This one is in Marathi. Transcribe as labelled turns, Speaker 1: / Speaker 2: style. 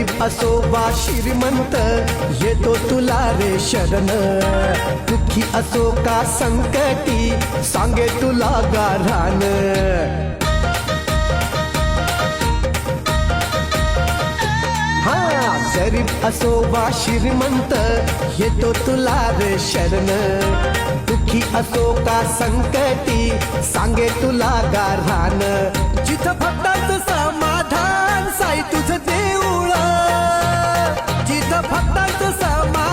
Speaker 1: गरीब असो वा श्रीमंत येतो तुला रे शरण दुःखी असो का संकटी सांगे तुला गाऱ्हाण गरीब असो वा श्रीमंत येतो तुला रे शरण दुःखी असो का संकटी सांगे तुला गाऱ्हाण जिथं भक्ताचं समाधान साई तुझं देऊळ जिथं भक्ताचं समाधान